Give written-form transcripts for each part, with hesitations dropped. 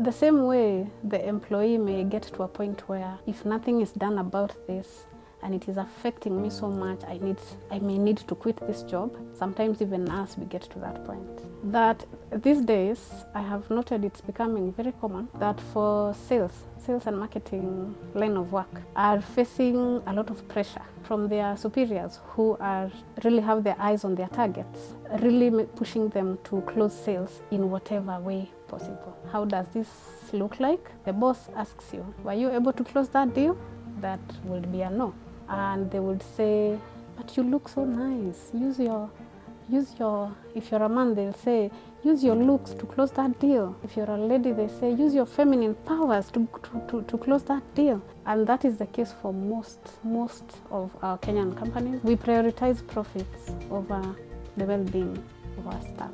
The same way the employee may get to a point where if nothing is done about this and it is affecting me so much, I may need to quit this job. Sometimes even us, we get to that point. That these days, I have noted it's becoming very common that for sales and marketing line of work are facing a lot of pressure from their superiors who are really have their eyes on their targets, really pushing them to close sales in whatever way possible. How does this look like? The boss asks you, were you able to close that deal? That would be a no. And they would say, but you look so nice. Use your, if you're a man, they'll say, use your looks to close that deal. If you're a lady, they say, use your feminine powers to close that deal. And that is the case for most of our Kenyan companies. We prioritize profits over the well-being of our staff.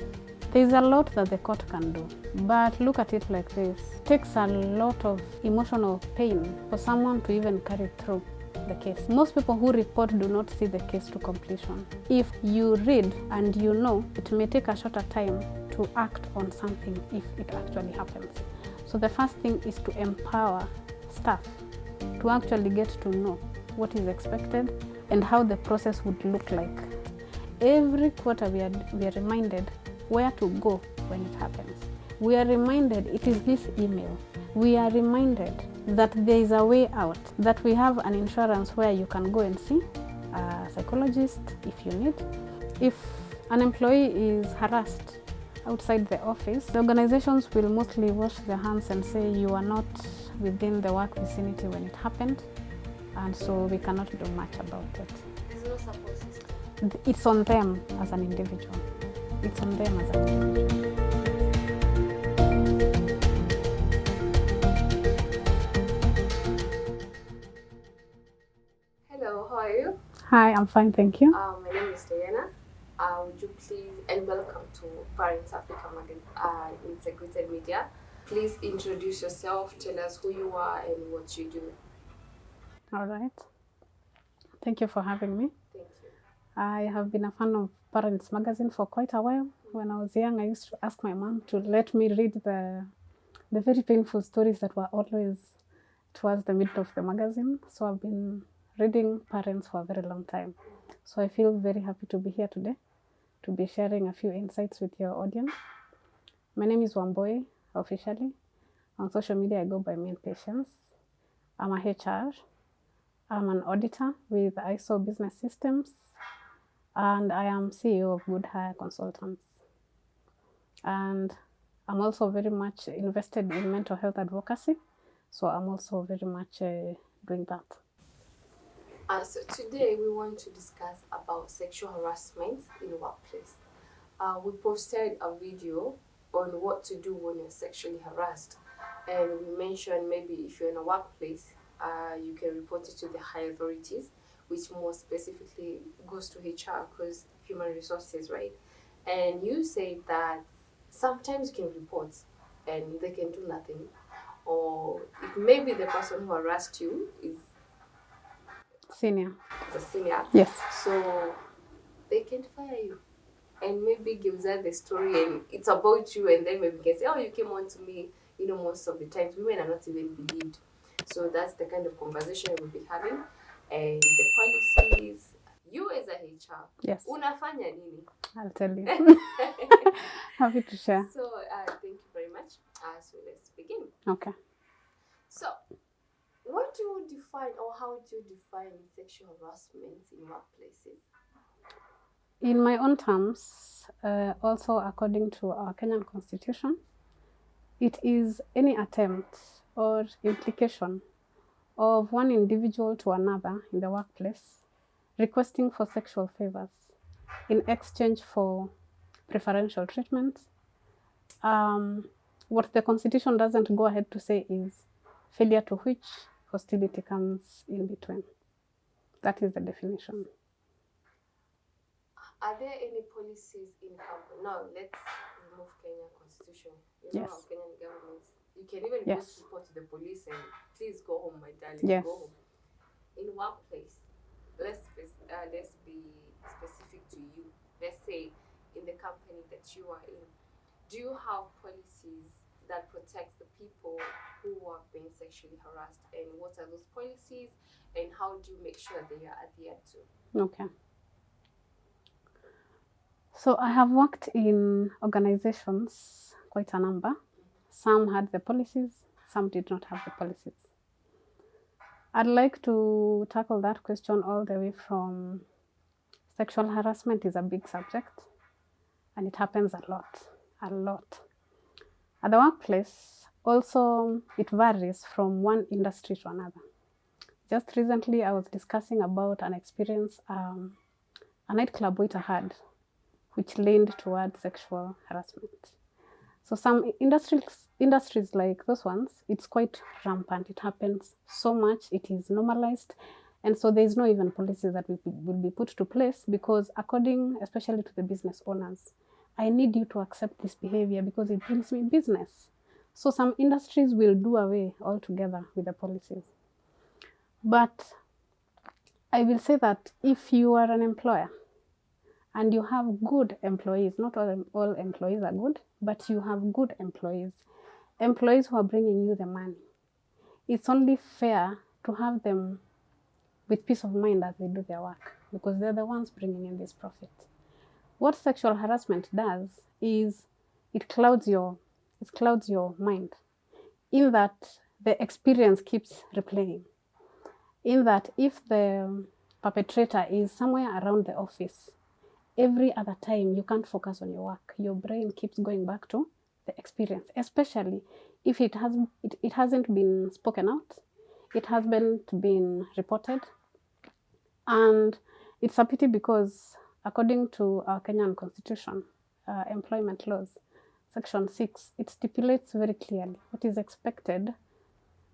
There's a lot that the court can do, but look at it like this. It takes a lot of emotional pain for someone to even carry through the case. Most people who report do not see the case to completion. If you read and you know, it may take a shorter time to act on something if it actually happens. So the first thing is to empower staff to actually get to know what is expected and how the process would look like. Every quarter we are reminded where to go when it happens. We are reminded it is this email. We are reminded that there is a way out, that we have an insurance where you can go and see a psychologist if you need. If an employee is harassed outside the office, the organizations will mostly wash their hands and say you are not within the work vicinity when it happened, and so we cannot do much about it. There's no support system. It's on them as an individual. It's on them as an individual. Hello, how are you? Hi, I'm fine, thank you. My name is Diana. Would you please, and welcome to Parents Africa Integrated Media. Please introduce yourself, tell us who you are and what you do. All right. Thank you for having me. Thank you. I have been a fan of Parents Magazine for quite a while. When I was young, I used to ask my mom to let me read the very painful stories that were always towards the middle of the magazine. So I've been reading Parents for a very long time. So I feel very happy to be here today, to be sharing a few insights with your audience. My name is Wamboi, officially. On social media, I go by Main Patience. I'm a HR. I'm an auditor with ISO Business Systems, and I am CEO of Good Hire Consultants. And I'm also very much invested in mental health advocacy, so I'm also very much doing that. So today we want to discuss about sexual harassment in the workplace. We posted a video on what to do when you're sexually harassed, and we mentioned maybe if you're in a workplace, you can report it to the higher authorities, which more specifically goes to HR because human resources, right? And you say that sometimes you can report and they can do nothing, or if maybe the person who harassed you is Senior. a senior, Yes. so they can fire you and maybe gives her the story and it's about you, and then maybe can say, oh, you came on to me. You know, most of the times women are not even believed. So that's the kind of conversation we'll be having. And the policies, you as a HR, Yes. unafanya nini? I'll tell you. Happy to share. So thank you very much. So let's begin. Okay. So what do you define, or how do you define sexual harassment in workplaces? In my own terms, also according to our Kenyan Constitution, it is any attempt or implication of one individual to another in the workplace requesting for sexual favors in exchange for preferential treatment. What the Constitution doesn't go ahead to say is failure to which hostility comes in between. That is the definition. Are there any policies in company? Now, let's remove Kenyan Constitution. You know Yes. how Kenyan government, you can even Yes. post report to the police and please go home, my darling. Yes. Go home. In workplace, let's be specific to you. Let's say in the company that you are in, do you have policies that protects the people who are being sexually harassed, and what are those policies, and how do you make sure they are adhered to? Okay. So I have worked in organizations, quite a number. Some had the policies, some did not have the policies. I'd like to tackle that question all the way from sexual harassment is a big subject, and it happens a lot. At the workplace, also, it varies from one industry to another. Just recently, I was discussing about an experience a nightclub waiter had, which leaned towards sexual harassment. So some industries like those ones, it's quite rampant. It happens so much, it is normalized. And so there's no even policies that will be put to place, because according especially to the business owners, I need you to accept this behavior because it brings me business. So some industries will do away altogether with the policies. But I will say that if you are an employer and you have good employees, not all employees are good, but you have good employees who are bringing you the money, it's only fair to have them with peace of mind as they do their work, because they're the ones bringing in this profit. What sexual harassment does is it clouds your mind, in that the experience keeps replaying. In that if the perpetrator is somewhere around the office, every other time you can't focus on your work. Your brain keeps going back to the experience, especially if it hasn't been spoken out, it hasn't been reported. And it's a pity because according to our Kenyan Constitution, employment laws, Section 6, it stipulates very clearly what is expected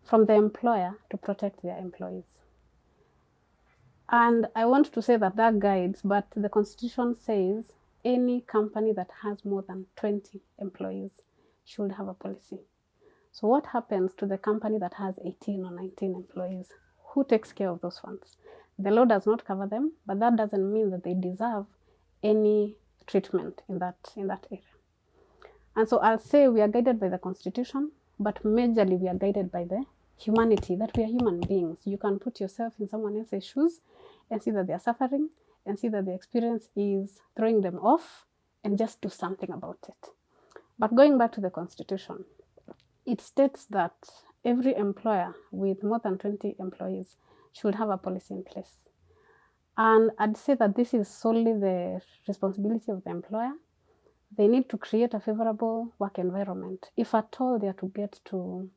from the employer to protect their employees. And I want to say that guides, but the Constitution says any company that has more than 20 employees should have a policy. So what happens to the company that has 18 or 19 employees? Who takes care of those ones? The law does not cover them, but that doesn't mean that they deserve any treatment in that area. And so I'll say we are guided by the Constitution, but majorly we are guided by the humanity, that we are human beings. You can put yourself in someone else's shoes and see that they are suffering and see that the experience is throwing them off, and just do something about it. But going back to the Constitution, it states that every employer with more than 20 employees should have a policy in place. And I'd say that this is solely the responsibility of the employer. They need to create a favorable work environment, if at all they are to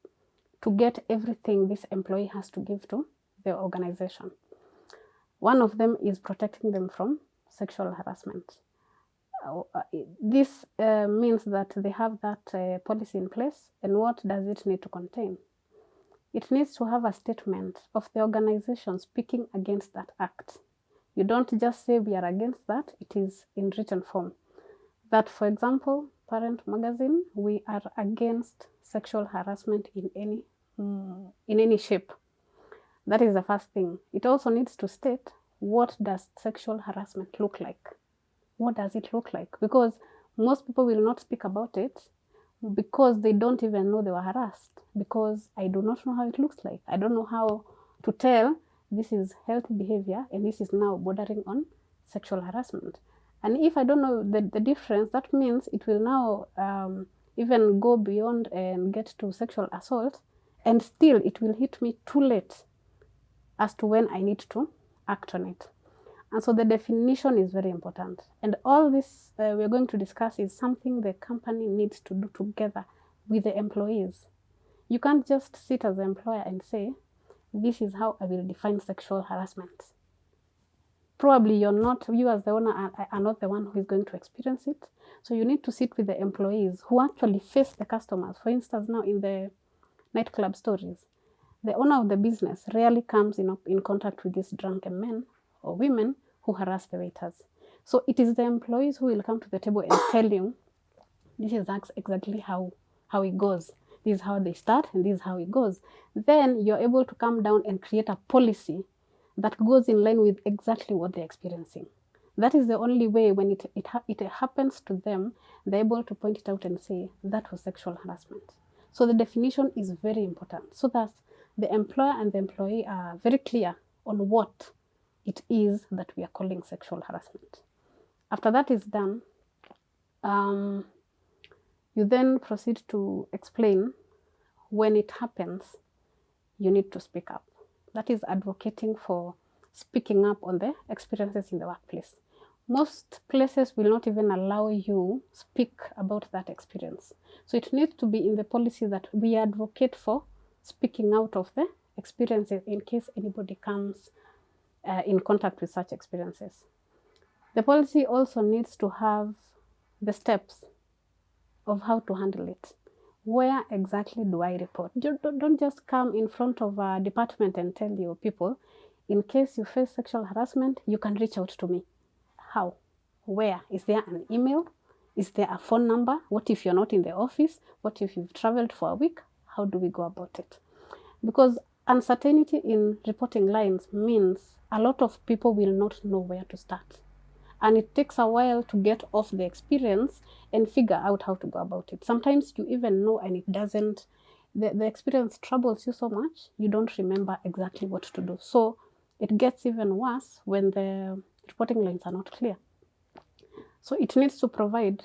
get everything this employee has to give to the organization. One of them is protecting them from sexual harassment. This means that they have that policy in place. And what does it need to contain? It needs to have a statement of the organization speaking against that act. You don't just say we are against that, it is in written form. That, for example, Parent Magazine, we are against sexual harassment in any shape. That is the first thing. It also needs to state, what does sexual harassment look like? What does it look like? Because most people will not speak about it because they don't even know they were harassed, because I do not know how it looks like. I don't know how to tell this is healthy behavior and this is now bordering on sexual harassment. And if I don't know the difference, that means it will now even go beyond and get to sexual assault, and still it will hit me too late as to when I need to act on it. And so the definition is very important. And all this we're going to discuss is something the company needs to do together with the employees. You can't just sit as an employer and say, this is how I will define sexual harassment. Probably you as the owner are not the one who is going to experience it. So you need to sit with the employees who actually face the customers. For instance, now in the nightclub stories, the owner of the business rarely comes in contact with these drunken men or women who harass the waiters. So it is the employees who will come to the table and tell you, this is exactly how it goes. This is how they start and this is how it goes. Then you're able to come down and create a policy that goes in line with exactly what they're experiencing. That is the only way when it happens to them, they're able to point it out and say, that was sexual harassment. So the definition is very important so that the employer and the employee are very clear on what it is that we are calling sexual harassment. After that is done, you then proceed to explain when it happens, you need to speak up. That is advocating for speaking up on the experiences in the workplace. Most places will not even allow you speak about that experience. So it needs to be in the policy that we advocate for speaking out of the experiences in case anybody comes in contact with such experiences. The policy also needs to have the steps of how to handle it. Where exactly do I report? Don't just come in front of a department and tell your people, in case you face sexual harassment, you can reach out to me. How? Where? Is there an email? Is there a phone number? What if you're not in the office? What if you've traveled for a week? How do we go about it? Because uncertainty in reporting lines means a lot of people will not know where to start. And it takes a while to get off the experience and figure out how to go about it. Sometimes you even know and it doesn't, the experience troubles you so much, you don't remember exactly what to do. So it gets even worse when the reporting lines are not clear. So it needs to provide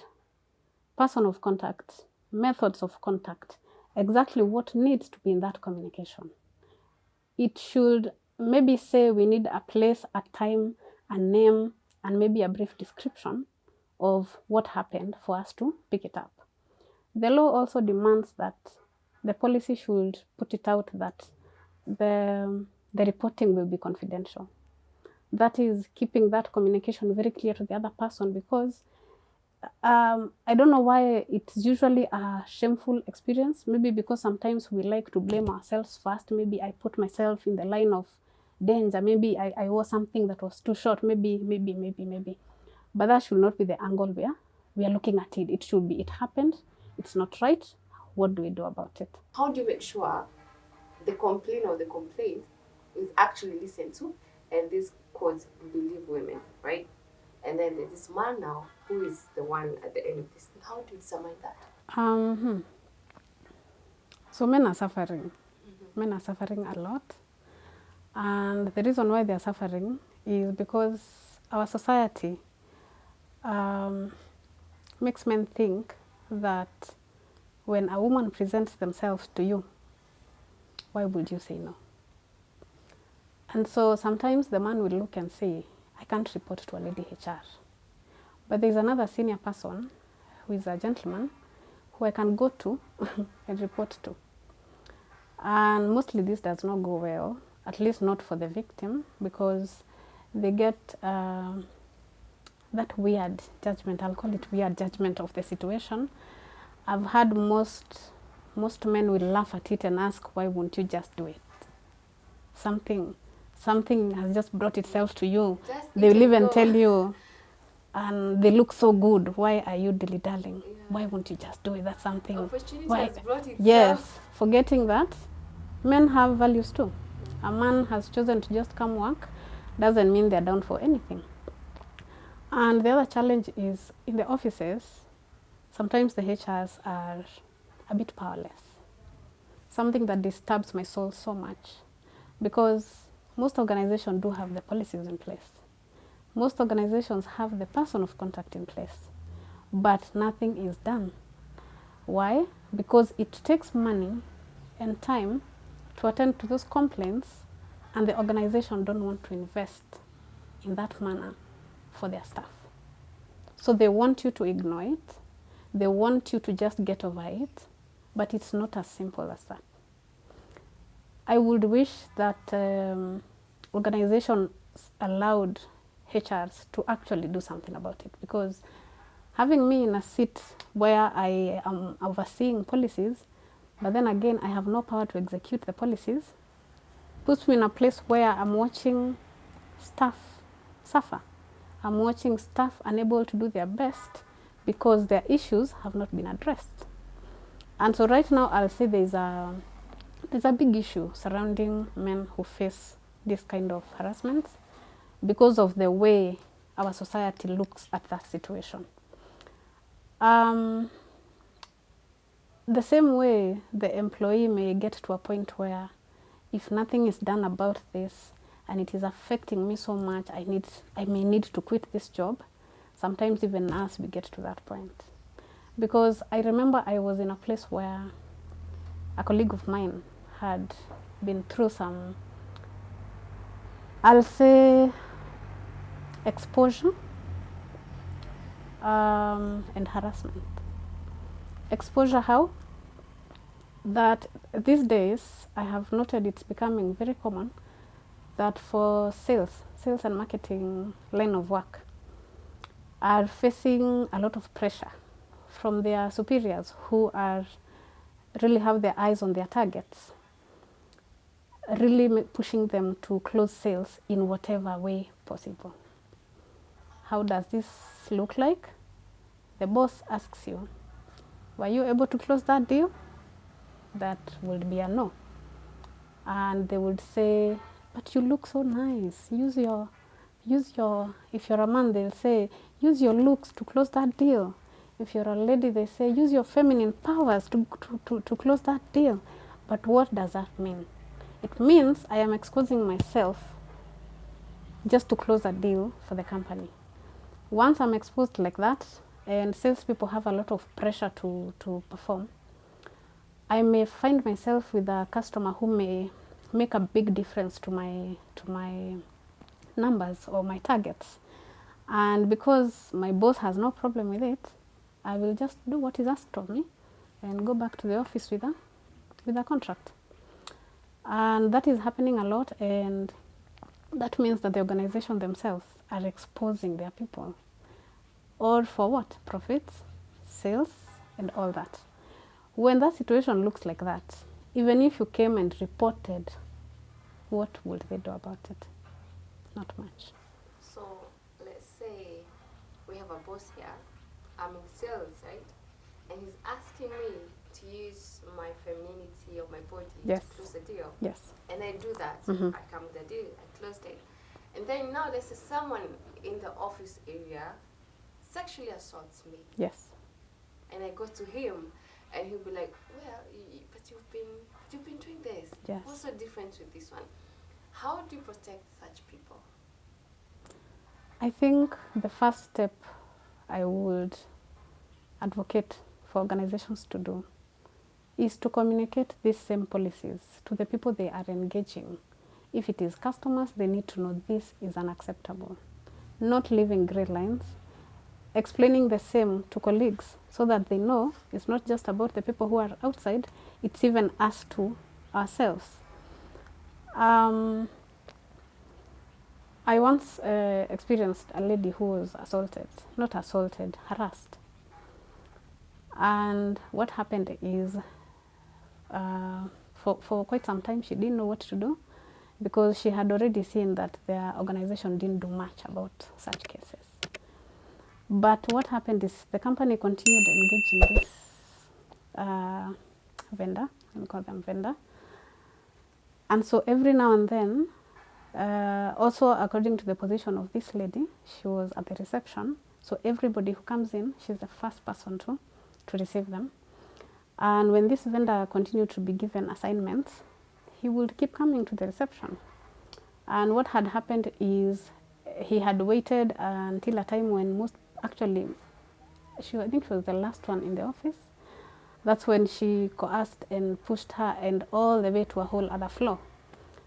person of contact, methods of contact, exactly what needs to be in that communication. It should maybe say we need a place, a time, a name, and maybe a brief description of what happened for us to pick it up. The law also demands that the policy should put it out that the reporting will be confidential. That is keeping that communication very clear to the other person, because I don't know why it's usually a shameful experience. Maybe because sometimes we like to blame ourselves first. Maybe I put myself in the line of danger. Maybe I wore something that was too short. Maybe. But that should not be the angle where we are looking at it. It should be, it happened, it's not right. What do we do about it? How do you make sure the complaint or the complaint is actually listened to, and this court believe women, right? And then there's this man now who is the one at the end of this. How do you determine that? So men are suffering. Men are suffering a lot. And the reason why they are suffering is because our society makes men think that when a woman presents themselves to you, why would you say no? And so sometimes the man will look and say, I can't report to a lady HR. But there's another senior person who is a gentleman who I can go to and report to. And mostly this does not go well, at least not for the victim, because they get that weird judgment, I'll call it weird judgment of the situation. I've had most men will laugh at it and ask, why won't you just do it? Something has just brought itself to you. They will even tell you, and they look so good, why are you dilly-dallying? Yeah. Why won't you just do it? That's something. Opportunity has brought itself. Yes, forgetting that men have values too. A man has chosen to just come work, doesn't mean they're down for anything. And the other challenge is in the offices, sometimes the HRs are a bit powerless. Something that disturbs my soul so much, because most organizations do have the policies in place. Most organizations have the person of contact in place, but nothing is done. Why? Because it takes money and time to attend to those complaints, and the organization don't want to invest in that manner for their staff. So they want you to ignore it. They want you to just get over it, but it's not as simple as that. I would wish that organizations allowed HRs to actually do something about it, because having me in a seat where I am overseeing policies, but then again I have no power to execute the policies, puts me in a place where I'm watching staff suffer. I'm watching staff unable to do their best because their issues have not been addressed. And so right now I'll say there's a big issue surrounding men who face this kind of harassment because of the way our society looks at that situation. The same way the employee may get to a point where if nothing is done about this and it is affecting me so much, I may need to quit this job. Sometimes even us, we get to that point. Because I remember I was in a place where a colleague of mine had been through some, I'll say, exposure and harassment. Exposure how? That these days I have noted it's becoming very common that for sales and marketing line of work are facing a lot of pressure from their superiors who are really have their eyes on their targets, really pushing them to close sales in whatever way possible. How does this look like? The boss asks you, were you able to close that deal? That would be a no. And they would say, but you look so nice. Use your, if you're a man, they'll say, use your looks to close that deal. If you're a lady, they say, use your feminine powers to close that deal. But what does that mean? It means I am exposing myself just to close a deal for the company. Once I'm exposed like that, and salespeople have a lot of pressure to perform, I may find myself with a customer who may make a big difference to my numbers or my targets. And because my boss has no problem with it, I will just do what is asked of me and go back to the office with a contract. And that is happening a lot, and that means that the organization themselves are exposing their people. All for what? Profits, sales, and all that. When that situation looks like that, even if you came and reported, what would they do about it? Not much. So let's say we have a boss here. I'm in sales, right? And he's asking me to use my femininity of my body Yes. to close the deal. Yes. And I do that. Mm-hmm. I come with the deal, I closed it. And then now there's someone in the office area sexually assaults me. Yes. And I go to him and he'll be like, well, but you've been doing this. Yes. What's the difference with this one? How do you protect such people? I think the first step I would advocate for organizations to do is to communicate these same policies to the people they are engaging. If it is customers, they need to know this is unacceptable. Not leaving gray lines, explaining the same to colleagues so that they know it's not just about the people who are outside, it's even us to ourselves. I once experienced a lady who was harassed. And what happened is, for quite some time, she didn't know what to do because she had already seen that their organization didn't do much about such cases. But what happened is the company continued engaging this vendor, let me call them vendor. And so every now and then, also according to the position of this lady, she was at the reception. So everybody who comes in, she's the first person to receive them. And when this vendor continued to be given assignments, he would keep coming to the reception. And what had happened is he had waited until a time when I think she was the last one in the office. That's when she coerced and pushed her and all the way to a whole other floor.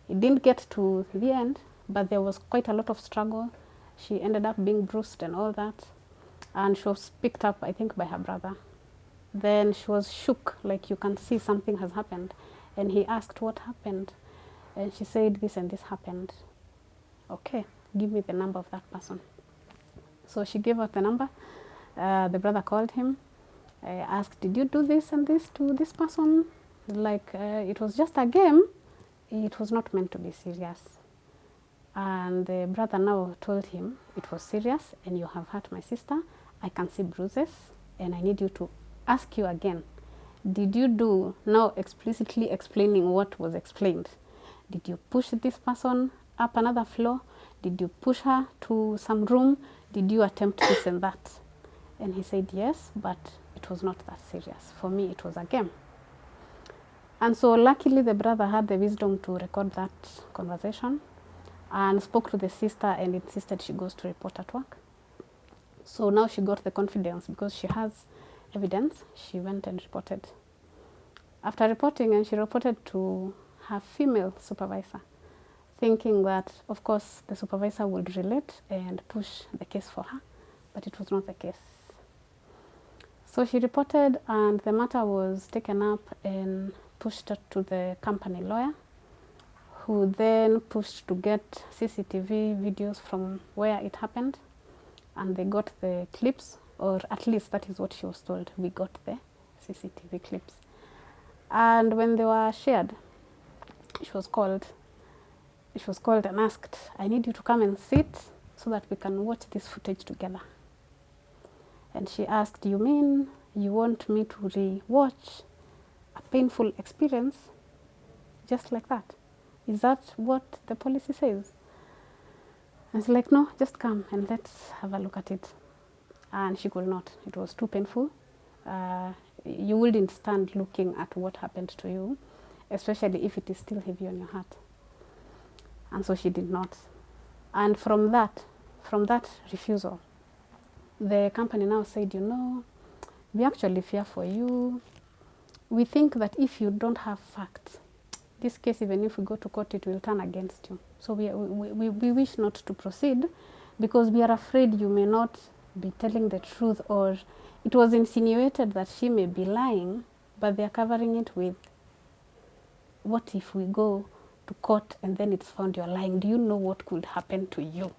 It didn't get to the end, but there was quite a lot of struggle. She ended up being bruised and all that. And she was picked up, I think, by her brother. Then she was shook, like you can see something has happened. And he asked what happened. And she said this and this happened. Okay, give me the number of that person. So she gave out the number. The brother called him. Asked, did you do this and this to this person? Like, it was just a game. It was not meant to be serious. And the brother now told him, it was serious and you have hurt my sister. I can see bruises and I need you to ask you again. Did you do, now explicitly explaining what was explained. Did you push this person up another floor? Did you push her to some room? Did you attempt this and that? And he said yes, but it was not that serious. For me, it was a game. And so luckily the brother had the wisdom to record that conversation and spoke to the sister and insisted she goes to report at work. So now she got the confidence because she has evidence. She went and reported. After reporting, and she reported to her female supervisor, thinking that, of course, the supervisor would relate and push the case for her, but it was not the case. So she reported, and the matter was taken up and pushed to the company lawyer, who then pushed to get CCTV videos from where it happened, and they got the clips, or at least that is what she was told. We got the CCTV clips. And when they were shared, she was called and asked, I need you to come and sit so that we can watch this footage together. And she asked, you mean you want me to re-watch a painful experience just like that? Is that what the policy says? And she's like, no, just come and let's have a look at it. And she could not. It was too painful. You wouldn't stand looking at what happened to you, especially if it is still heavy on your heart. And so she did not. And from that refusal, the company now said, you know, we actually fear for you. We think that if you don't have facts, this case, even if we go to court, it will turn against you. So we wish not to proceed because we are afraid you may not be telling the truth, or it was insinuated that she may be lying, but they are covering it with, what if we go to court and then it's found you're lying? Do you know what could happen to you?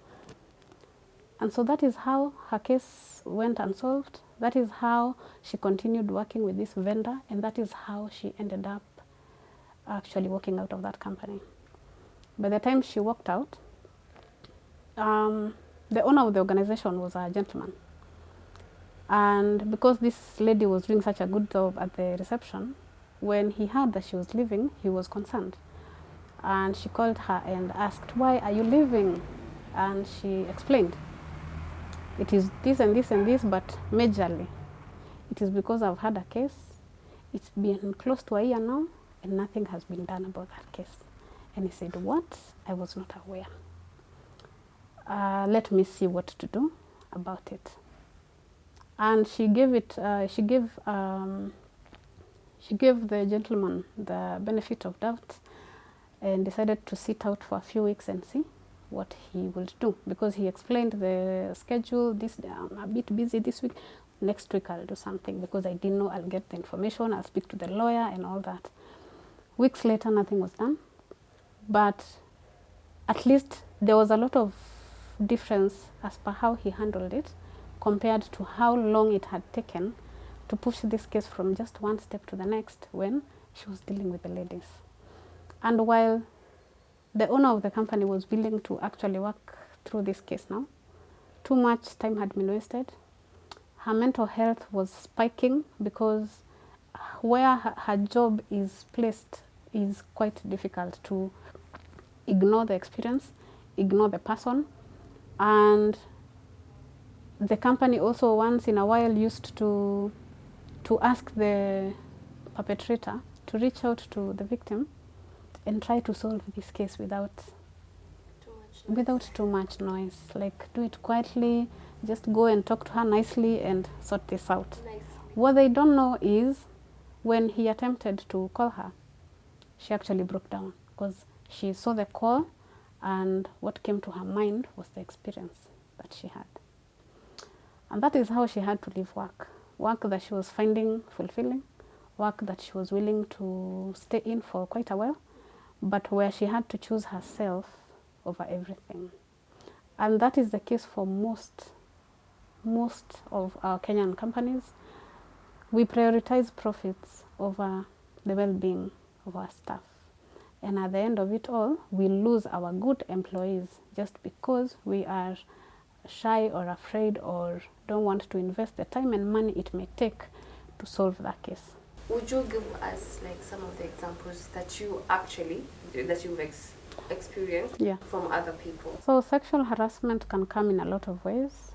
And so that is how her case went unsolved. That is how she continued working with this vendor, and that is how she ended up actually walking out of that company. By the time she walked out, the owner of the organization was a gentleman. And because this lady was doing such a good job at the reception, when he heard that she was leaving, he was concerned. And she called her and asked, why are you leaving? And she explained, it is this and this and this, but majorly, it is because I've had a case. It's been close to a year now, and nothing has been done about that case. And he said, what? I was not aware. Let me see what to do about it. And she gave the gentleman the benefit of doubt and decided to sit out for a few weeks and see what he would do, because he explained the schedule. I'm a bit busy this week. Next week I'll do something, because I didn't know I'll get the information. I'll speak to the lawyer and all that. Weeks later, nothing was done. But at least there was a lot of difference as per how he handled it compared to how long it had taken to push this case from just one step to the next when she was dealing with the ladies. And while the owner of the company was willing to actually work through this case now, too much time had been wasted. Her mental health was spiking, because where her job is placed is quite difficult to ignore the experience, ignore the person. And the company also once in a while used to ask the perpetrator to reach out to the victim and try to solve this case without too much noise. Like, do it quietly, just go and talk to her nicely and sort this out. What they don't know is when he attempted to call her, she actually broke down, because she saw the call and what came to her mind was the experience that she had. And that is how she had to leave work that she was finding fulfilling, work that she was willing to stay in for quite a while, but where she had to choose herself over everything. And that is the case for most of our Kenyan companies. We prioritize profits over the well-being of our staff. And at the end of it all, we lose our good employees just because we are shy or afraid or don't want to invest the time and money it may take to solve that case. Would you give us like some of the examples that you've experienced from other people? So sexual harassment can come in a lot of ways.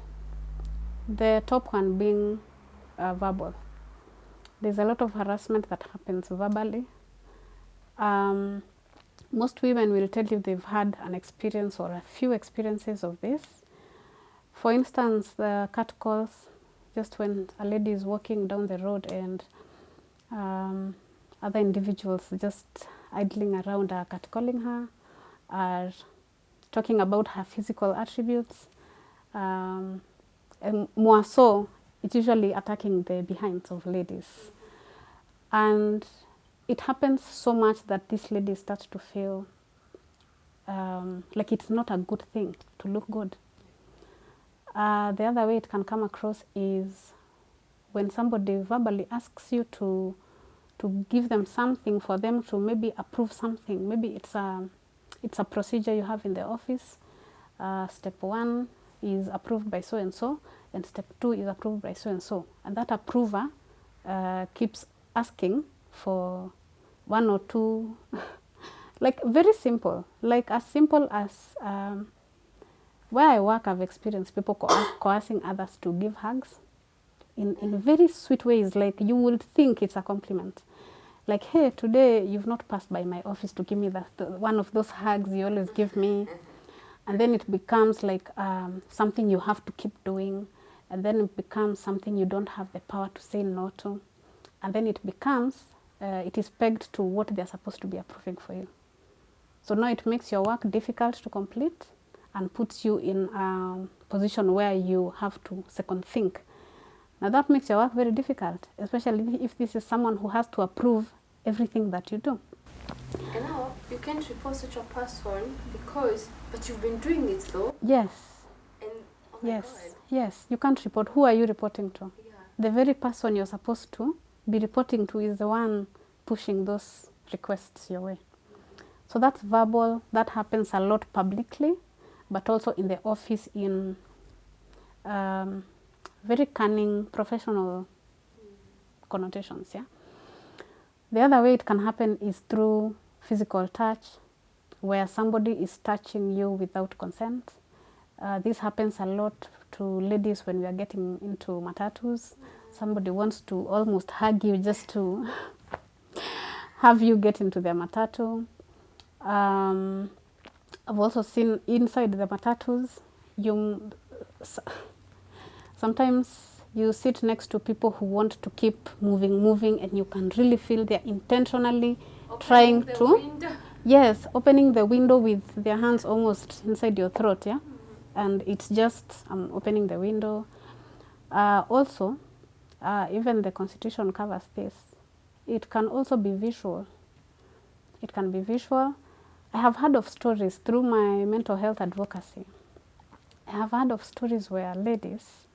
The top one being verbal. There's a lot of harassment that happens verbally. Most women will tell you they've had an experience or a few experiences of this. For instance, the catcalls, just when a lady is walking down the road and other individuals just idling around are catcalling her, are talking about her physical attributes, and more so, it's usually attacking the behinds of ladies. And it happens so much that these ladies start to feel like it's not a good thing to look good. The other way it can come across is when somebody verbally asks you to give them something for them to maybe approve something. Maybe it's a procedure you have in the office. Step 1 is approved by so-and-so, and step 2 is approved by so-and-so. And that approver keeps asking for 1 or 2, like very simple, like as simple as where I work, I've experienced people coercing others to give hugs in very sweet ways, like you would think it's a compliment. Like, hey, today you've not passed by my office to give me one of those hugs you always give me. And then it becomes like something you have to keep doing. And then it becomes something you don't have the power to say no to. And then it becomes, it is pegged to what they're supposed to be approving for you. So now it makes your work difficult to complete and puts you in a position where you have to second think. Now that makes your work very difficult, especially if this is someone who has to approve everything that you do. And now you can't report such a person but you've been doing it though. Yes. And oh my yes, God. yes, you can't report. Who are you reporting to? Yeah. The very person you're supposed to be reporting to is the one pushing those requests your way. So that's verbal. That happens a lot publicly, but also in the office in very cunning professional connotations. Yeah. The other way it can happen is through physical touch, where somebody is touching you without consent. This happens a lot to ladies when we are getting into matatus. Somebody wants to almost hug you just to have you get into their matatu. I've also seen inside the matatus, sometimes you sit next to people who want to keep moving, and you can really feel they're intentionally trying to window. Yes, opening the window with their hands almost inside your throat, yeah? And it's just opening the window. Also, even the Constitution covers this. It can also be visual. It can be visual. I have heard of stories through my mental health advocacy. I have heard of stories where ladies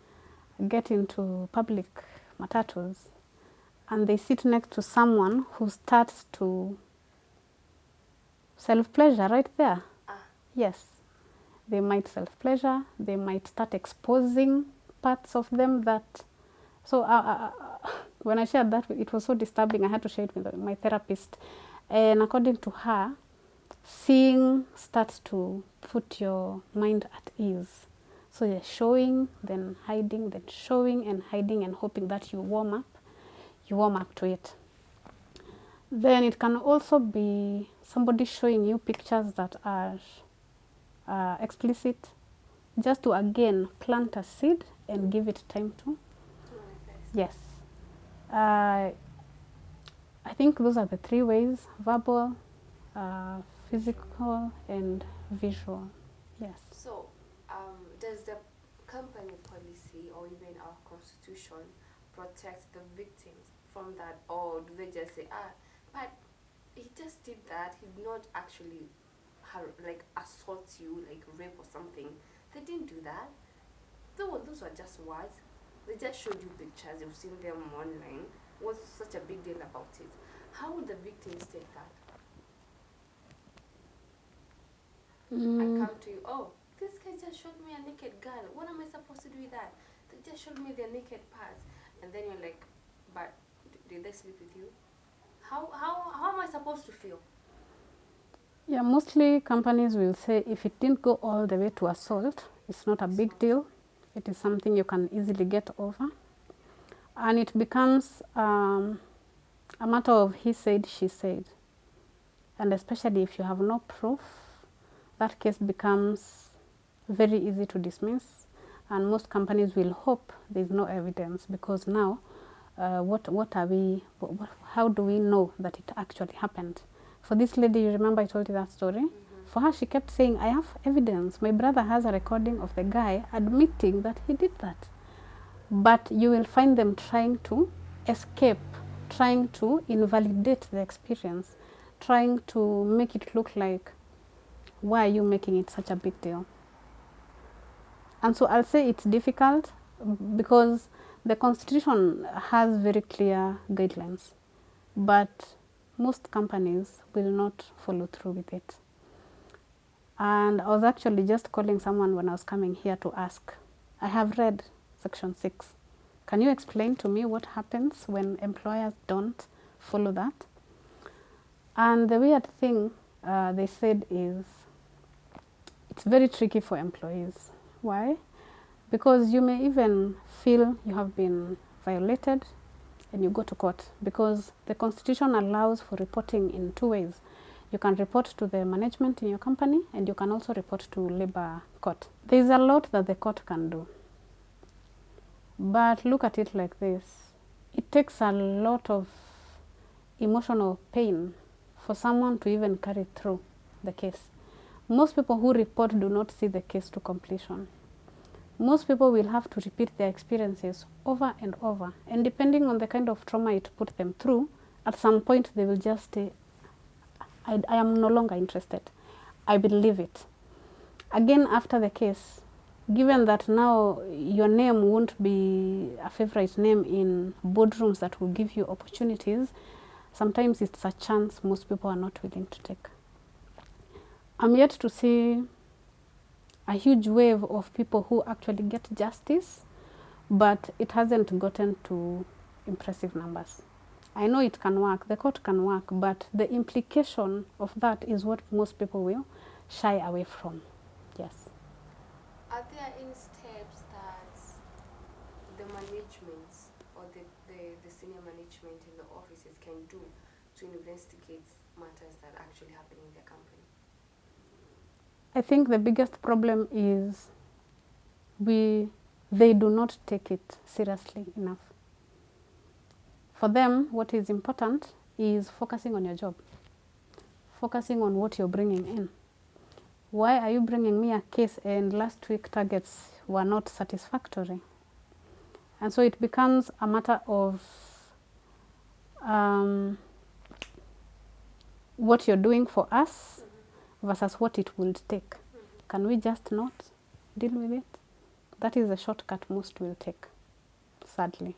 get into public matatus and they sit next to someone who starts to self-pleasure right there. Yes. They might self-pleasure. They might start exposing parts of them that... So when I shared that, it was so disturbing. I had to share it with my therapist. And according to her, seeing starts to put your mind at ease. So you're showing, then hiding, then showing and hiding and hoping that you warm up. You warm up to it. Then it can also be somebody showing you pictures that are explicit, just to again plant a seed and give it time to. Yes. I think those are the 3 ways: verbal, physical, and visual. Yes. So, does the company policy or even our constitution protect the victims from that, or do they just say, but he just did that, he did not actually like assault you, like rape or something? They didn't do that. Those were just words. They just showed you pictures, you've seen them online. What's such a big deal about it? How would the victims take that? I come to you, this guy just showed me a naked girl. What am I supposed to do with that? They just showed me their naked parts. And then you're like, but did they sleep with you? How am I supposed to feel? Yeah, mostly companies will say if it didn't go all the way to assault, it's not a big deal. It is something you can easily get over. And it becomes a matter of he said, she said. And especially if you have no proof, that case becomes very easy to dismiss. And most companies will hope there's no evidence, because now how do we know that it actually happened? For this lady, you remember I told you that story? Mm-hmm. For her, she kept saying, I have evidence. My brother has a recording of the guy admitting that he did that. But you will find them trying to escape, trying to invalidate the experience, trying to make it look like, why are you making it such a big deal? And so I'll say it's difficult because the Constitution has very clear guidelines, but most companies will not follow through with it. And I was actually just calling someone when I was coming here to ask, I have read Section 6. Can you explain to me what happens when employers don't follow that? And the weird thing they said is, it's very tricky for employees. Why? Because you may even feel you have been violated and you go to court, because the Constitution allows for reporting in two ways. You can report to the management in your company, and you can also report to labor court. There's a lot that the court can do. But look at it like this. It takes a lot of emotional pain for someone to even carry through the case. Most people who report do not see the case to completion. Most people will have to repeat their experiences over and over. And depending on the kind of trauma it put them through, at some point they will just say, I am no longer interested. I will leave it. Again, after the case, given that now your name won't be a favorite name in boardrooms that will give you opportunities, sometimes it's a chance most people are not willing to take. I'm yet to see a huge wave of people who actually get justice, but it hasn't gotten to impressive numbers. I know it can work, the court can work, but the implication of that is what most people will shy away from. Yes. Are there any steps that the management or the senior management in the offices can do to investigate matters that actually happen in their company? I think the biggest problem is they do not take it seriously enough. For them, what is important is focusing on your job, focusing on what you're bringing in. Why are you bringing me a case and last week targets were not satisfactory? And so it becomes a matter of what you're doing for us versus what it will take. Can we just not deal with it? That is the shortcut most will take, sadly.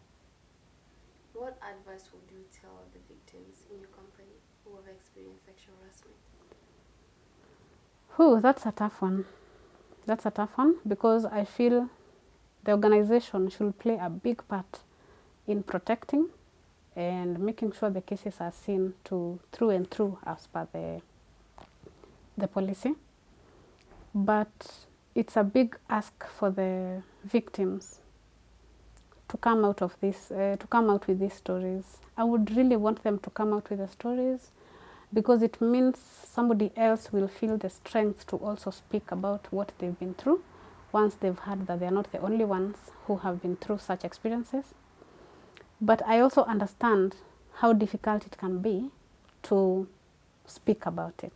What advice would you tell the victims in your company who have experienced sexual harassment? That's a tough one. That's a tough one because I feel the organization should play a big part in protecting and making sure the cases are seen through and through as per the policy. But it's a big ask for the victims to come out of this, to come out with these stories. I would really want them to come out with the stories because it means somebody else will feel the strength to also speak about what they've been through once they've heard that they're not the only ones who have been through such experiences. But I also understand how difficult it can be to speak about it.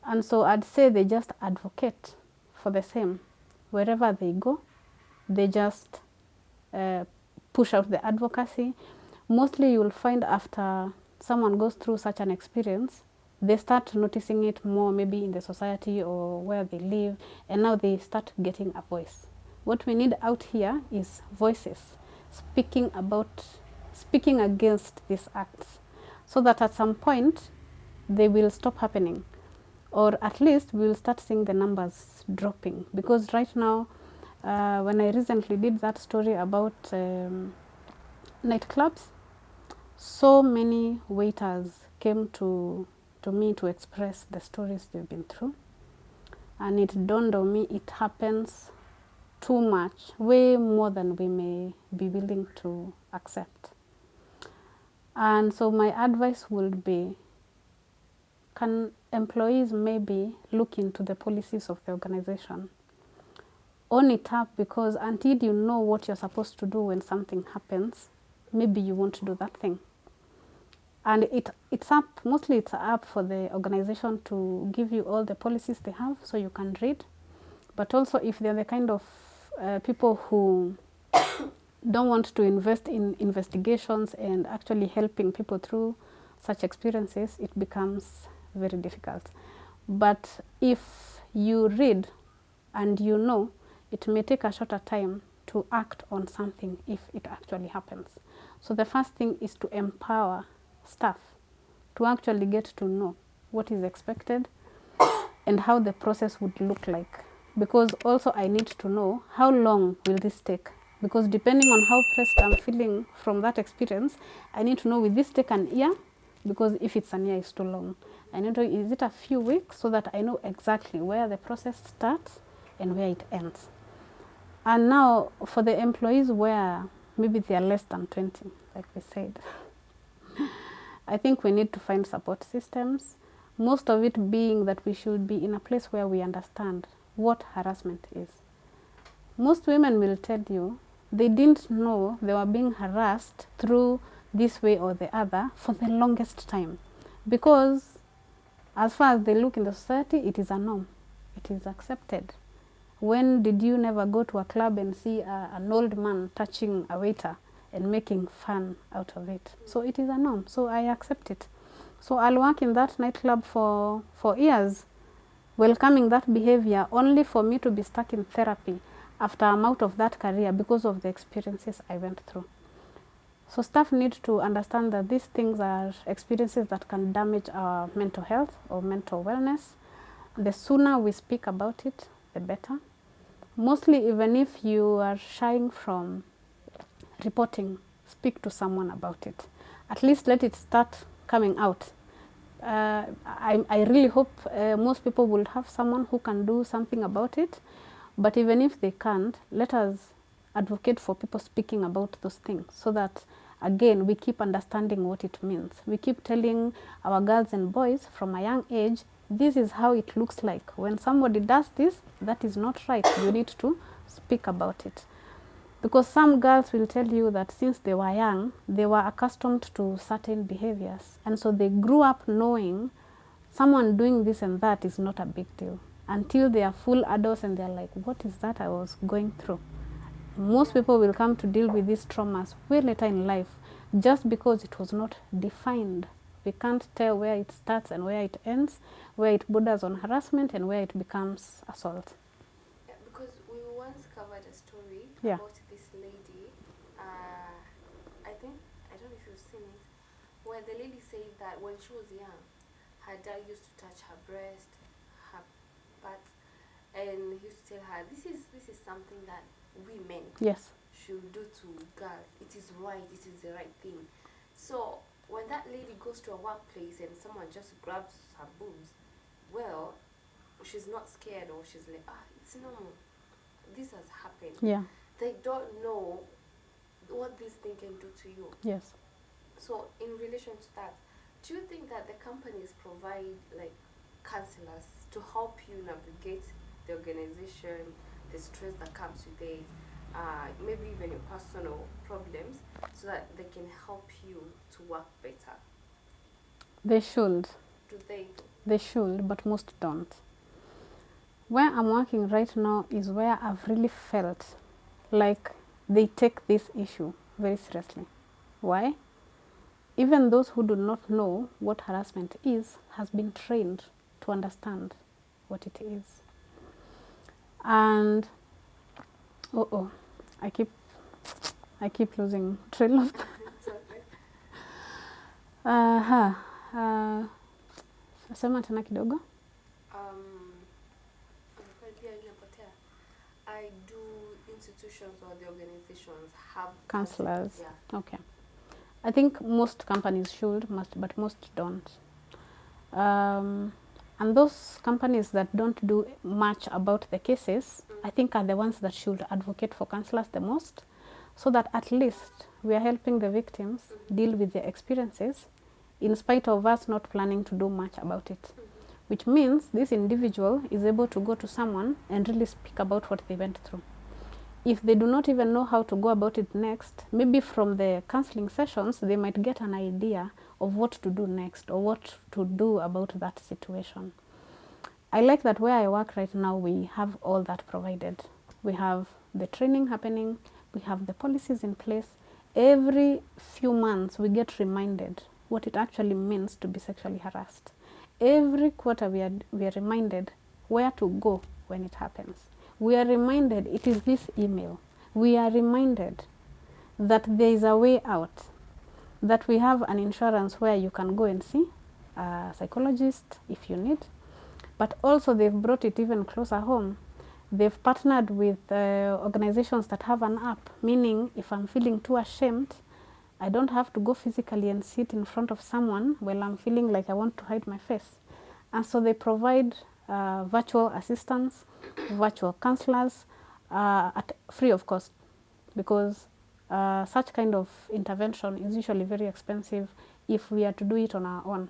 And so I'd say they just advocate for the same. Wherever they go, they just push out the advocacy. Mostly you'll find after someone goes through such an experience, they start noticing it more maybe in the society or where they live, and now they start getting a voice. What we need out here is voices speaking against these acts, so that at some point they will stop happening, or at least we will start seeing the numbers dropping. Because right now, when I recently did that story about nightclubs, so many waiters came to me to express the stories they've been through. And it dawned on me it happens too much, way more than we may be willing to accept. And so my advice would be, can employees maybe look into the policies of the organization? Own it up, because until you know what you're supposed to do when something happens, maybe you won't do that thing. And it's mostly up for the organization to give you all the policies they have so you can read. But also, if they're the kind of people who don't want to invest in investigations and actually helping people through such experiences, it becomes very difficult. But if you read and you know, it may take a shorter time to act on something if it actually happens. So the first thing is to empower staff to actually get to know what is expected and how the process would look like. Because also I need to know how long will this take. Because depending on how pressed I'm feeling from that experience, I need to know, will this take an year? Because if it's an year, it's too long. I need to know, is it a few weeks, so that I know exactly where the process starts and where it ends. And now for the employees where maybe they are less than 20, like we said, I think we need to find support systems. Most of it being that we should be in a place where we understand what harassment is. Most women will tell you they didn't know they were being harassed through this way or the other for the longest time. Because as far as they look in the society, it is a norm. It is accepted. When did you never go to a club and see an old man touching a waiter and making fun out of it? So it is a norm. So I accept it. So I'll work in that nightclub for years, welcoming that behavior, only for me to be stuck in therapy after I'm out of that career because of the experiences I went through. So staff need to understand that these things are experiences that can damage our mental health or mental wellness. The sooner we speak about it, the better. Mostly, even if you are shying from reporting, speak to someone about it. At least let it start coming out. I really hope most people will have someone who can do something about it. But even if they can't, let us advocate for people speaking about those things, so that, again, we keep understanding what it means. We keep telling our girls and boys from a young age, this is how it looks like. When somebody does this, that is not right. You need to speak about it. Because some girls will tell you that since they were young, they were accustomed to certain behaviors. And so they grew up knowing someone doing this and that is not a big deal. Until they are full adults and they're like, what is that I was going through? Most people will come to deal with these traumas way later in life, just because it was not defined. We can't tell where it starts and where it ends, where it borders on harassment and where it becomes assault. Yeah, because we once covered a story about this lady. I don't know if you've seen it, where the lady said that when she was young, her dad used to touch her breast, her butt, and he used to tell her, this is something that women should do to girls. It is right, it is the right thing. So when that lady goes to a workplace and someone just grabs her boobs, well, she's not scared, or she's like, it's normal. This has happened. Yeah. They don't know what this thing can do to you. Yes. So in relation to that, do you think that the companies provide like counselors to help you navigate the organization, the stress that comes with it, maybe even your personal problems, so that they can help you to work better? They should. Do they? They should, but most don't. Where I'm working right now is where I've really felt like they take this issue very seriously. Why? Even those who do not know what harassment is has been trained to understand what it is. And I keep losing trail of sema tena kidogo. I do institutions or the organizations have counselors. Yeah. Okay. I think most companies should, but most don't. And those companies that don't do much about the cases, I think are the ones that should advocate for counselors the most, so that at least we are helping the victims deal with their experiences in spite of us not planning to do much about it. Which means this individual is able to go to someone and really speak about what they went through. If they do not even know how to go about it next, maybe from the counseling sessions, they might get an idea of what to do next or what to do about that situation. I like that where I work right now, we have all that provided. We have the training happening, we have the policies in place. Every few months, we get reminded what it actually means to be sexually harassed. Every quarter, we are reminded where to go when it happens. We are reminded it is this email. We are reminded that there is a way out, that we have an insurance where you can go and see a psychologist if you need. But also they've brought it even closer home. They've partnered with organizations that have an app, meaning if I'm feeling too ashamed, I don't have to go physically and sit in front of someone while I'm feeling like I want to hide my face. And so they provide virtual assistants, virtual counselors at free of cost, because such kind of intervention is usually very expensive if we are to do it on our own.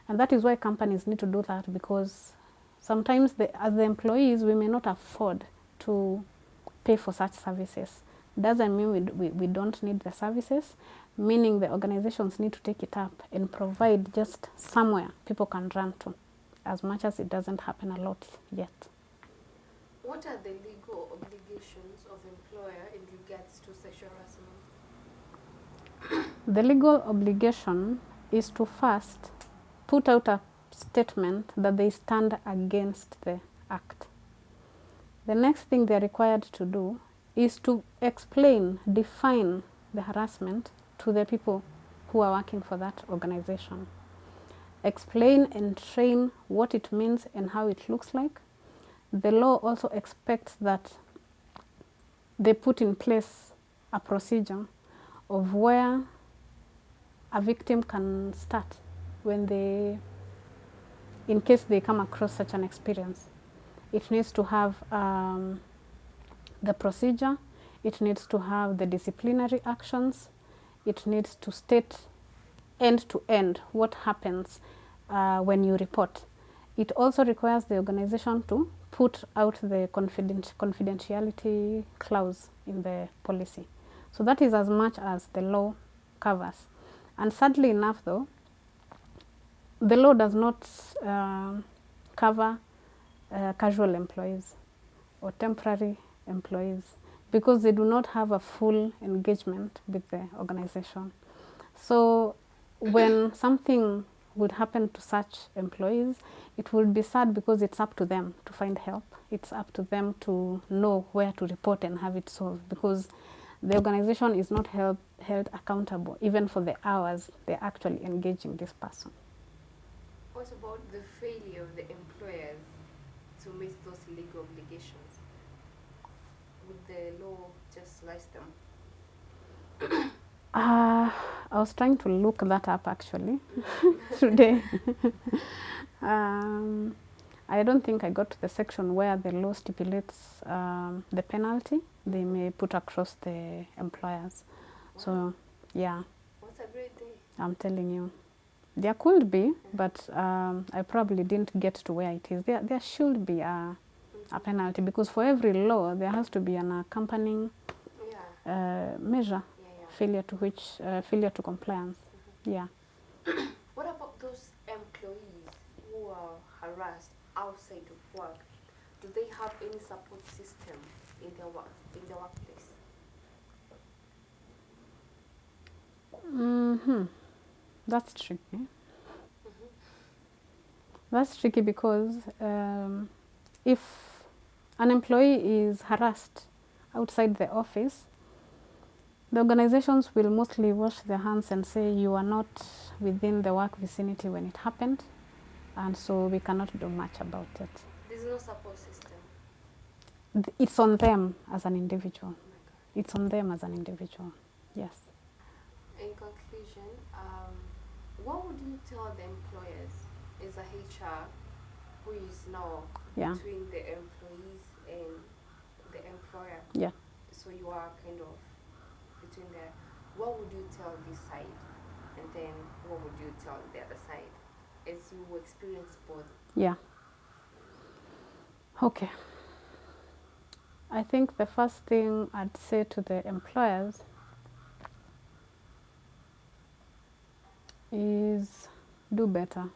And that is why companies need to do that, because sometimes as the employees, we may not afford to pay for such services. Doesn't mean we don't need the services, meaning the organizations need to take it up and provide just somewhere people can run to, as much as it doesn't happen a lot yet. What are the legal obligations of employer in regards to sexual harassment? The legal obligation is to first put out a statement that they stand against the act. The next thing they're required to do is to explain, define the harassment to the people who are working for that organization. Explain and train what it means and how it looks like. The law also expects that they put in place a procedure of where a victim can start when in case they come across such an experience. It needs to have the procedure, it needs to have the disciplinary actions, it needs to state end to end what happens when you report. It also requires the organization to put out the confidentiality clause in the policy. So that is as much as the law covers. And sadly enough though, the law does not cover casual employees or temporary employees, because they do not have a full engagement with the organization. So when something would happen to such employees, it would be sad, because it's up to them to find help. It's up to them to know where to report and have it solved, because the organization is not held accountable even for the hours they're actually engaging this person. What about the failure of the employers to meet those legal obligations? Would the law just slice them? I was trying to look that up actually today. I don't think I got to the section where the law stipulates the penalty they may put across the employers. Wow. So, yeah. What's a great day? I'm telling you. There could be, but I probably didn't get to where it is. There should be a penalty, because for every law there has to be an accompanying measure, failure to compliance. Yeah. What about those employees who are harassed outside of work? Do they have any support system in their workplace? That's tricky. That's tricky because if an employee is harassed outside the office, the organizations will mostly wash their hands and say you are not within the work vicinity when it happened, and so we cannot do much about it. There's no support system? It's on them as an individual. It's on them as an individual, yes. In conclusion, what would you tell the employers as a HR who is now Yeah. between the employees and the employer. Yeah. So you are kind of between there. What would you tell this side, and then what would you tell the other side, as you experience both? Yeah. Okay. I think the first thing I'd say to the employers is do better.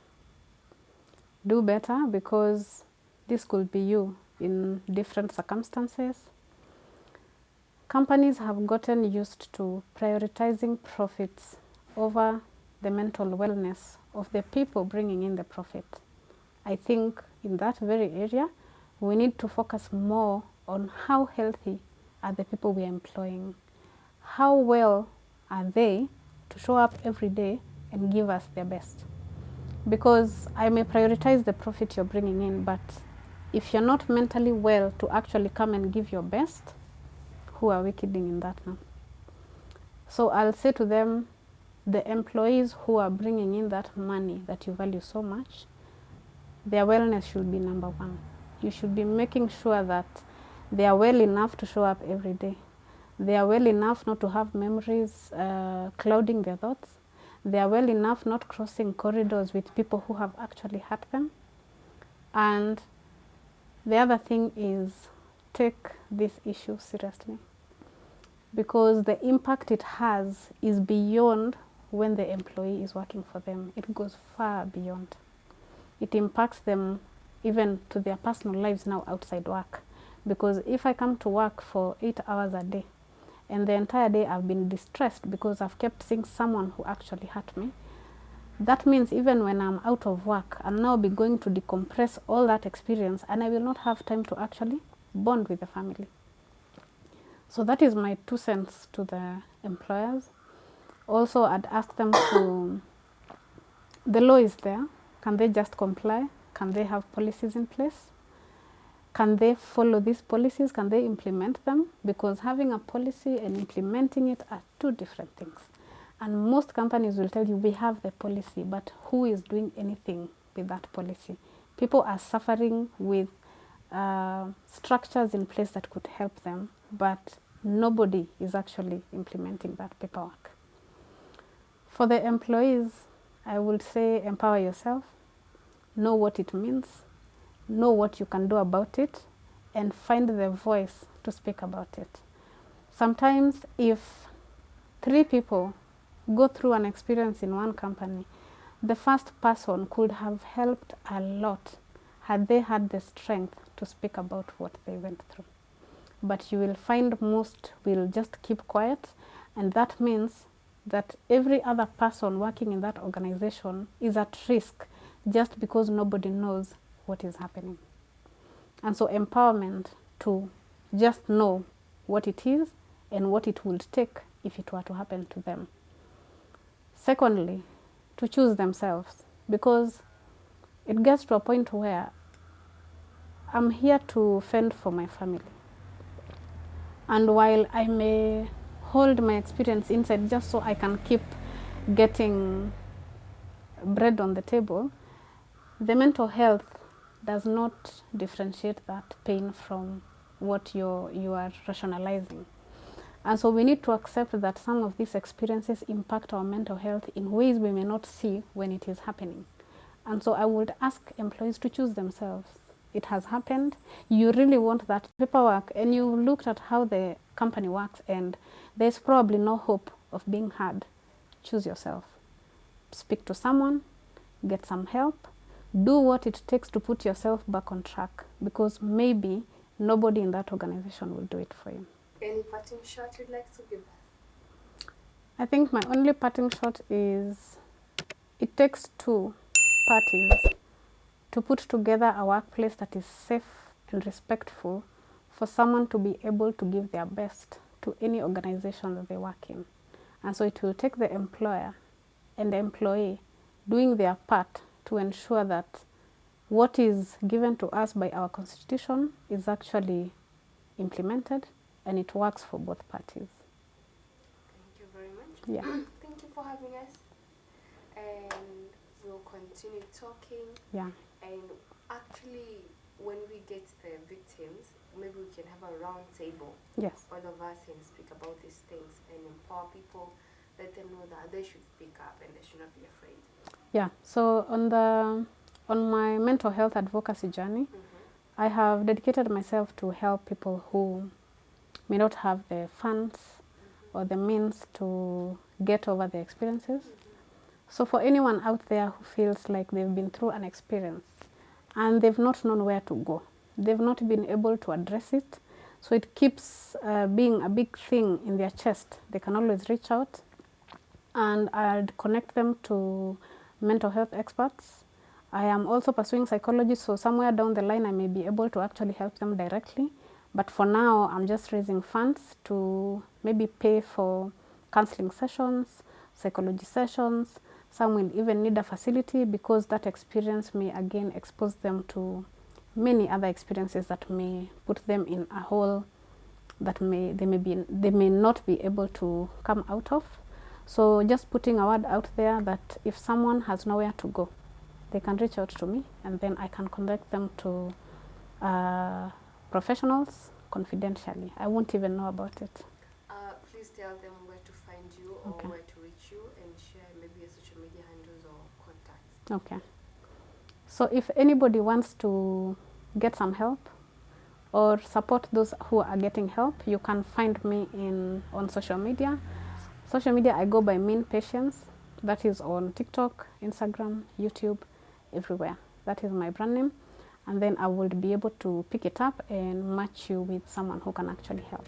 Do better, because this could be you in different circumstances. Companies have gotten used to prioritizing profits over the mental wellness of the people bringing in the profit. I think in that very area, we need to focus more on how healthy are the people we are employing. How well are they to show up every day and give us their best? Because I may prioritize the profit you're bringing in, but if you're not mentally well to actually come and give your best, who are we kidding in that now? So I'll say to them, the employees who are bringing in that money that you value so much, their wellness should be number one. You should be making sure that they are well enough to show up every day. They are well enough not to have memories clouding their thoughts. They are well enough not crossing corridors with people who have actually hurt them. And the other thing is, take this issue seriously, because the impact it has is beyond when the employee is working for them. It goes far beyond. It impacts them even to their personal lives now outside work. Because if I come to work for 8 hours a day, and the entire day I've been distressed because I've kept seeing someone who actually hurt me, that means even when I'm out of work, I'll now be going to decompress all that experience, and I will not have time to actually bond with the family. So that is my 2 cents to the employers. Also, I'd ask them to, the law is there. Can they just comply? Can they have policies in place? Can they follow these policies? Can they implement them? Because having a policy and implementing it are 2 different things. And most companies will tell you, we have the policy, but who is doing anything with that policy? People are suffering with structures in place that could help them, but nobody is actually implementing that paperwork. For the employees, I would say empower yourself, know what it means, know what you can do about it, and find the voice to speak about it. Sometimes if 3 people go through an experience in one company, the first person could have helped a lot had they had the strength to speak about what they went through. But you will find most will just keep quiet, and that means that every other person working in that organization is at risk just because nobody knows what is happening. And so empowerment to just know what it is and what it would take if it were to happen to them. Secondly, to choose themselves, because it gets to a point where I'm here to fend for my family. And while I may hold my experience inside just so I can keep getting bread on the table, the mental health does not differentiate that pain from what you are rationalizing. And so we need to accept that some of these experiences impact our mental health in ways we may not see when it is happening. And so I would ask employees to choose themselves. It has happened. You really want that paperwork, and you looked at how the company works, and there's probably no hope of being heard. Choose yourself. Speak to someone, get some help, do what it takes to put yourself back on track, because maybe nobody in that organization will do it for you. Any parting shot you'd like to give us? I think my only parting shot is, it takes 2 parties to put together a workplace that is safe and respectful for someone to be able to give their best to any organization that they work in. And so it will take the employer and the employee doing their part to ensure that what is given to us by our constitution is actually implemented and it works for both parties. Thank you very much. Yeah. Thank you for having us. And we'll continue talking. Yeah. And Actually, when we get the victims, maybe we can have a round table. Yes. All of us and speak about these things and empower people, let them know that they should speak up and they should not be afraid. Yeah. So on my mental health advocacy journey, I have dedicated myself to help people who may not have the funds or the means to get over their experiences. So for anyone out there who feels like they've been through an experience and they've not known where to go, they've not been able to address it, so it keeps being a big thing in their chest, they can always reach out, and I'd connect them to mental health experts. I am also pursuing psychology, so somewhere down the line I may be able to actually help them directly. But for now, I'm just raising funds to maybe pay for counseling sessions, psychology sessions. Some will even need a facility because that experience may again expose them to many other experiences that may put them in a hole that they may not be able to come out of. So just putting a word out there that if someone has nowhere to go, they can reach out to me, and then I can connect them to professionals confidentially. I won't even know about it. Please tell them where to find you or Okay. where to reach you, and share maybe your social media handles or contacts. Okay. So if anybody wants to get some help or support those who are getting help, you can find me on social media. Social media, I go by Mean Patience. That is on TikTok, Instagram, YouTube, everywhere. That is my brand name. And then I will be able to pick it up and match you with someone who can actually help.